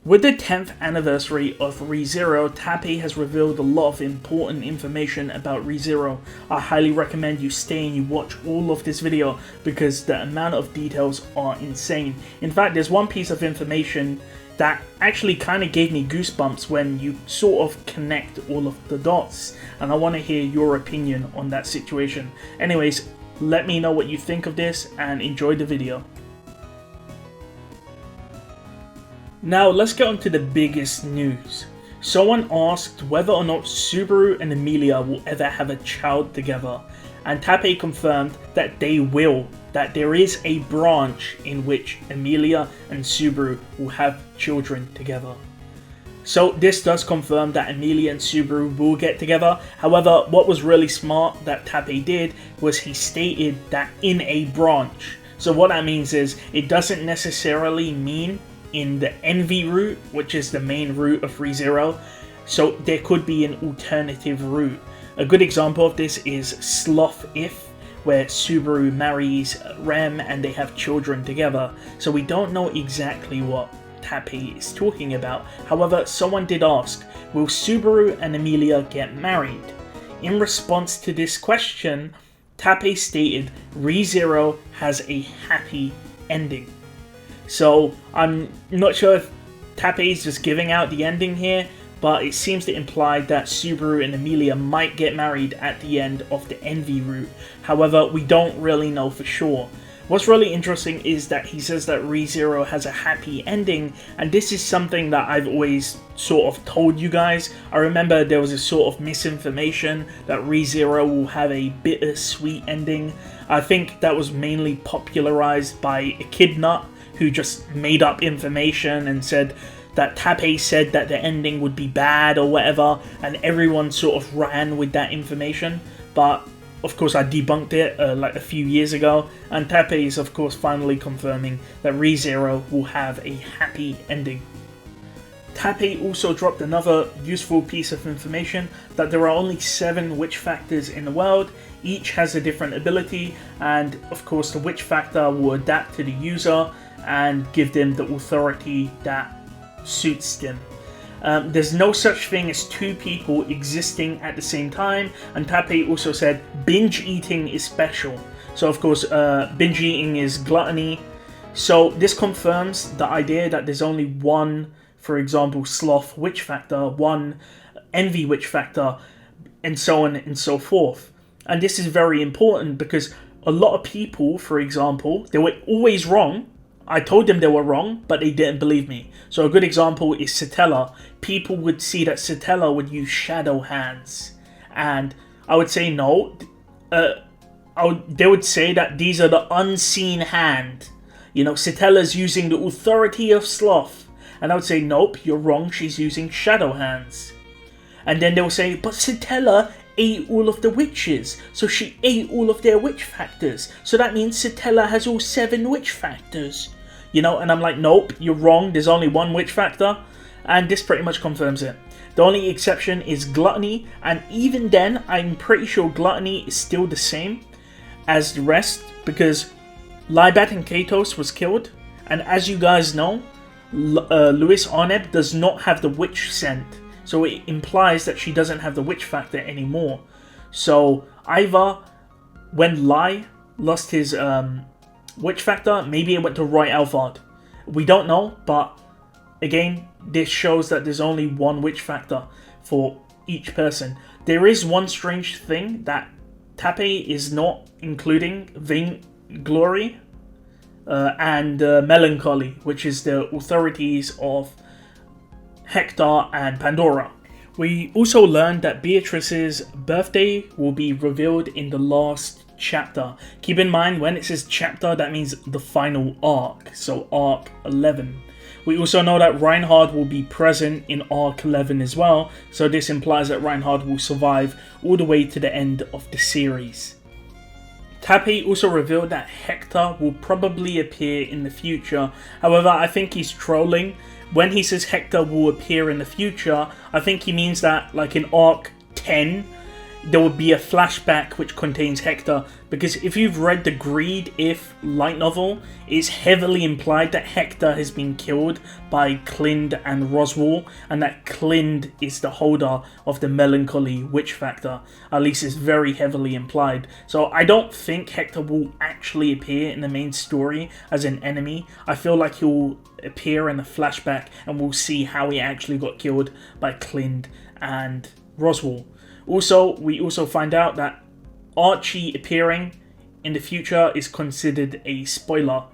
With the 10th anniversary of ReZero, Tappei has revealed a lot of important information about ReZero. I highly recommend you stay and you watch all of this video because the amount of details are insane. In fact, there's one piece of information that actually kind of gave me goosebumps when you sort of connect all of the dots, and I want to hear your opinion on that situation. Anyways, let me know what you think of this and enjoy the video. Now let's get on to the biggest news. Someone asked whether or not Subaru and Emilia will ever have a child together, and Tappei confirmed that they will, that there is a branch in which Emilia and Subaru will have children together. So this does confirm that Emilia and Subaru will get together. However, what was really smart that Tappei did was he stated that in a branch. So what that means is it doesn't necessarily mean in the Envy route, which is the main route of ReZero. So there could be an alternative route. A good example of this is Sloth If, where Subaru marries Rem and they have children together. So we don't know exactly what Tappei is talking about. However, someone did ask, will Subaru and Emilia get married? In response to this question, Tappei stated ReZero has a happy ending. So I'm not sure if Tappei is just giving out the ending here, but it seems to imply that Subaru and Emilia might get married at the end of the Envy route. However, we don't really know for sure. What's really interesting is that he says that ReZero has a happy ending, and this is something that I've always sort of told you guys. I remember there was a sort of misinformation that ReZero will have a bittersweet ending. I think that was mainly popularized by Echidna, who just made up information and said that Tappei said that the ending would be bad or whatever, and everyone sort of ran with that information. But of course I debunked it like a few years ago, and Tappei is of course finally confirming that ReZero will have a happy ending. Tappei also dropped another useful piece of information, that there are only 7 witch factors in the world. Each has a different ability, and of course the witch factor will adapt to the user and give them the authority that suits them. There's no such thing as 2 people existing at the same time, and Tappei also said binge eating is special. So of course binge eating is gluttony. So this confirms the idea that there's only one, for example, sloth witch factor, one envy witch factor, and so on and so forth. And this is very important because a lot of people, for example, they were always wrong. I told them they were wrong, but they didn't believe me. So a good example is Satella. People would see that Satella would use shadow hands, and I would say no. They would say that these are the unseen hand. You know, Satella's using the authority of sloth, and I would say nope, you're wrong. She's using shadow hands. And then they will say, but Satella ate all of the witches, so she ate all of their witch factors, so that means Satella has all 7 witch factors. You know, and I'm like, nope, you're wrong, there's only one witch factor, and this pretty much confirms it. The only exception is gluttony, and even then, I'm pretty sure gluttony is still the same as the rest, because Libat and Katos was killed, and as you guys know, Luis Arneb does not have the witch scent. So it implies that she doesn't have the witch factor anymore. So either when Lai lost his witch factor, maybe it went to Roy Alvard. We don't know, but again, this shows that there's only one witch factor for each person. There is one strange thing that Tappei is not including Vainglory and Melancholy, which is the authorities of Hector and Pandora. We also learned that Beatrice's birthday will be revealed in the last chapter. Keep in mind, when it says chapter, that means the final arc, so arc 11. We also know that Reinhard will be present in arc 11 as well, so this implies that Reinhard will survive all the way to the end of the series. Tappei also revealed that Hector will probably appear in the future. However, I think he's trolling. When he says Hector will appear in the future, I think he means that like in arc 10, there would be a flashback which contains Hector, because if you've read the Greed If light novel, it's heavily implied that Hector has been killed by Clind and Roswell, and that Clind is the holder of the melancholy witch factor. At least it's very heavily implied. So I don't think Hector will actually appear in the main story as an enemy. I feel like he'll appear in a flashback and we'll see how he actually got killed by Clind and Roswell. Also, we also find out that Archie appearing in the future is considered a spoiler.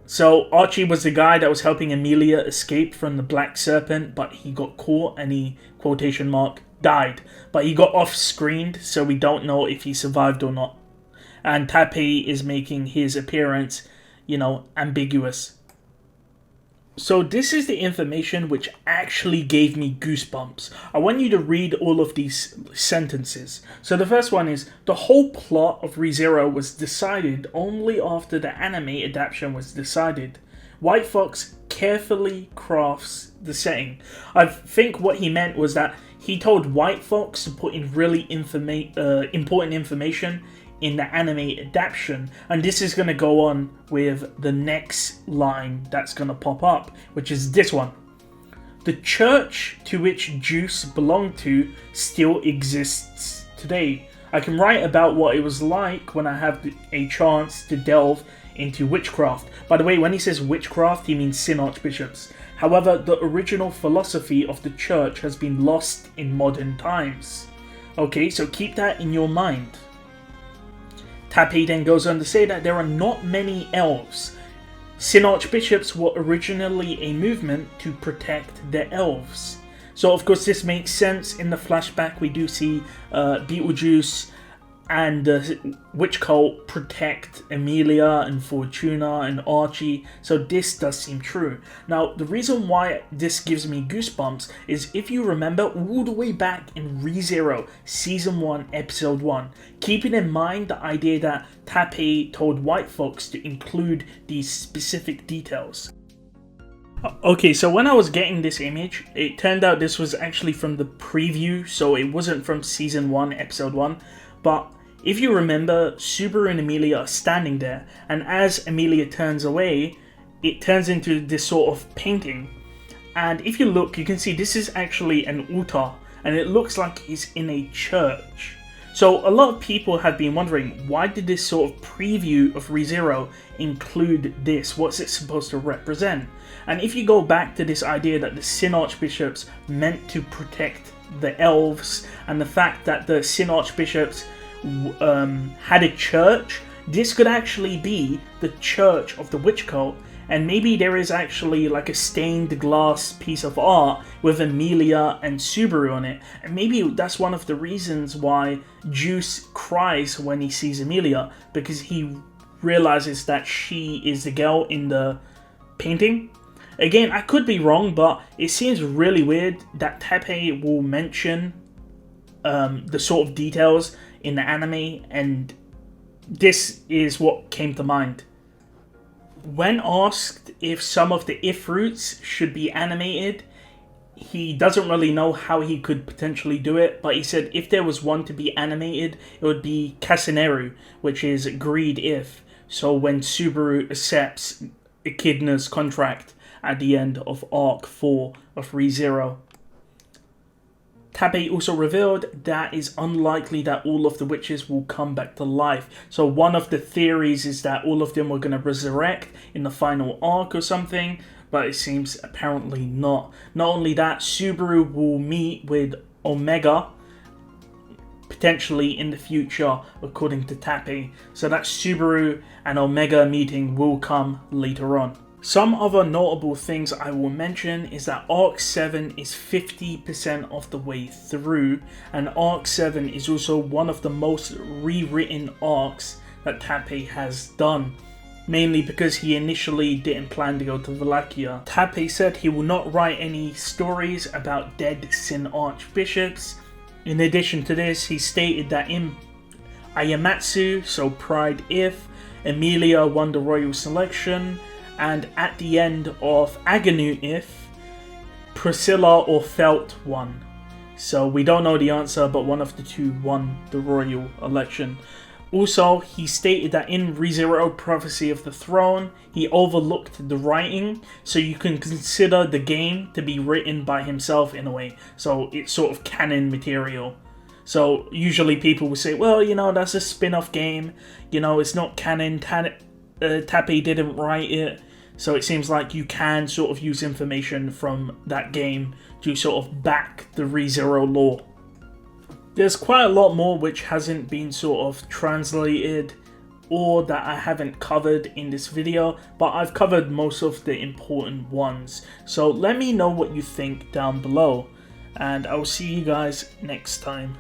So Archie was the guy that was helping Emilia escape from the Black Serpent, but he got caught and he, quotation mark, died. But he got off-screened, so we don't know if he survived or not. And Tappei is making his appearance, ambiguous. So this is the information which actually gave me goosebumps. I want you to read all of these sentences. So the first one is, the whole plot of ReZero was decided only after the anime adaptation was decided. White Fox carefully crafts the setting. I think what he meant was that he told White Fox to put in really important information in the anime adaptation, and this is going to go on with the next line that's going to pop up, which is this one. The church to which Juice belonged to still exists today. I can write about what it was like when I have a chance to delve into witchcraft. By the way, when he says witchcraft, he means sin archbishops. However, the original philosophy of the church has been lost in modern times. Okay, so keep that in your mind. Tappei then goes on to say that there are not many elves. Sin archbishops were originally a movement to protect the elves. So of course this makes sense. In the flashback we do see Beetlejuice and the witch cult protect Emilia and Fortuna and Archie, so this does seem true. Now the reason why this gives me goosebumps is if you remember all the way back in ReZero Season 1 Episode 1, keeping in mind the idea that Tappei told White Fox to include these specific details. Okay, so when I was getting this image, it turned out this was actually from the preview, so it wasn't from Season 1 Episode 1, but if you remember, Subaru and Emilia are standing there, and as Emilia turns away, it turns into this sort of painting. And if you look, you can see this is actually an altar, and it looks like it's in a church. So a lot of people have been wondering, why did this sort of preview of ReZero include this? What's it supposed to represent? And if you go back to this idea that the Sin Archbishops meant to protect the elves, and the fact that the Sin Archbishops had a church, this could actually be the church of the witch cult, and maybe there is actually like a stained glass piece of art with Emilia and Subaru on it, and maybe that's one of the reasons why Juice cries when he sees Emilia, because he realizes that she is the girl in the painting. Again, I could be wrong, but it seems really weird that Tappei will mention the sort of details in the anime, and this is what came to mind. When asked if some of the Ifruits should be animated, he doesn't really know how he could potentially do it, but he said if there was one to be animated, it would be Casaneru, which is Greed If. So when Subaru accepts Echidna's contract at the end of Arc 4 of ReZero. Tappei also revealed that it's unlikely that all of the witches will come back to life. So one of the theories is that all of them were going to resurrect in the final arc or something, but it seems apparently not. Not only that, Subaru will meet with Omega, potentially in the future, according to Tappei. So that Subaru and Omega meeting will come later on. Some other notable things I will mention is that Arc 7 is 50% of the way through, and Arc 7 is also one of the most rewritten arcs that Tappei has done, mainly because he initially didn't plan to go to Wallachia. Tappei said he will not write any stories about dead Sin Archbishops. In addition to this, he stated that in Ayamatsu, so Pride If, Emilia won the royal selection, and at the end of Aganu If, Priscilla or Felt won. So we don't know the answer, but one of the two won the royal election. Also, he stated that in ReZero Prophecy of the Throne, he overlooked the writing, so you can consider the game to be written by himself in a way. So it's sort of canon material. So usually people will say, well, you know, that's a spin-off game. You know, it's not canon. Tappei didn't write it. So it seems like you can sort of use information from that game to sort of back the ReZero lore. There's quite a lot more which hasn't been sort of translated or that I haven't covered in this video, but I've covered most of the important ones. So let me know what you think down below, and I'll see you guys next time.